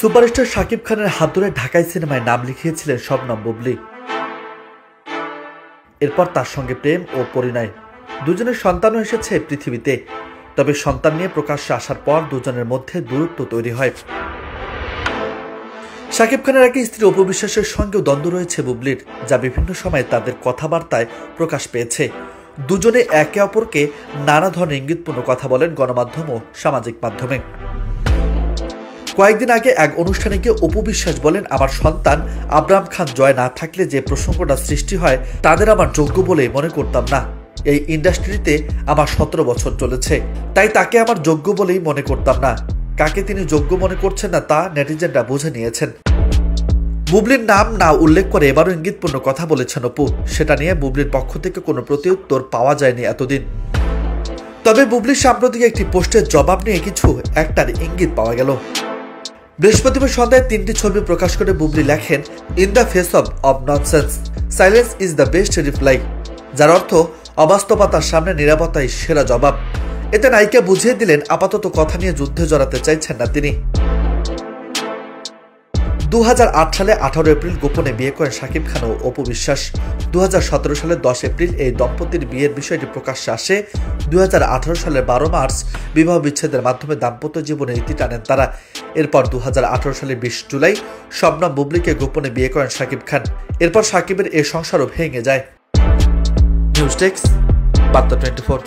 Superstar Shakib খানের হাত ধরে ঢাকাই সিনেমায় নাম লিখিয়েছিলেন শবনম বুবলী। এরপর তার সঙ্গে প্রেম ও পরিণয়, দুজনের সন্তানও এসেছে পৃথিবীতে। তবে সন্তান নিয়ে প্রকাশ্যে আসার পর দুজনের মধ্যে দূরত্ব তৈরি হয়। শাকিব খানের এক স্ত্রী অপু বিশ্বাসের সঙ্গেও দ্বন্দ্ব রয়েছে বুবলীর, যা বিভিন্ন সময় তাদের কথাবার্তায় প্রকাশ পেয়েছে। দুজনে একে অপরকে নানা ধরনের ইঙ্গিতপূর্ণ কথা বলেন গণমাধ্যম ও সামাজিক মাধ্যমে। কয়েকদিন আগে এক অনুষ্ঠানে গিয়ে অপু বিশ্বাস বলেন, আমার সন্তান আবরাম খান জয় না থাকলে যে প্রসঙ্গটা সৃষ্টি হয় তাদের আমার যোগ্য বলে মনে করতাম না। এই ইন্ডাস্ট্রিতে আমার 17 বছর চলেছে, তাই তাকে আমার যোগ্য বলেই মনে করতাম না। কাকে তিনি যোগ্য মনে করছেন না তা নেটিজেনরা বুঝে নিয়েছেন। বুবলীর নাম না উল্লেখ করে এবারও ইঙ্গিতপূর্ণ কথা বলেছেন অপু। সেটা নিয়ে বুবলীর পক্ষ থেকে কোনো প্রত্যুত্তর পাওয়া যায়নি এতদিন। তবে বুবলীর সাম্প্রতিক একটি পোস্টের জবাব নিয়ে কিছু একটার ইঙ্গিত পাওয়া গেল। বৃহস্পতিবার সন্ধ্যায় 3টি ছবি প্রকাশ করে বুবলী লেখেন, in the face of nonsense silence is the best reply, যার অর্থ অবাস্তবতার সামনে নিরাপত্তাই সেরা জবাব। এতে নায়িকা বুঝিয়ে দিলেন আপাতত কথা নিয়ে যুদ্ধে জড়াতে চাইছেন না তিনি। 2008 সালে 18 এপ্রিল গোপনে বিয়ে করেন শাকিব খান ও অপু বিশ্বাস। 2017 সালের 10 এপ্রিল এই দম্পতির বিয়ের বিষয়টি প্রকাশ্যে আসে। 2018 সালের 12 মার্চ বিবাহ বিচ্ছেদের মাধ্যমে দাম্পত্য জীবনে ইতি টানেন তারা। এরপর 2018 সালের 20 জুলাই শবনম বুবলীকে গোপনে বিয়ে করেন শাকিব খান। এরপর শাকিবের এই সংসারও ভেঙে যায়। নিউজ ডেস্ক, বার্তা 24।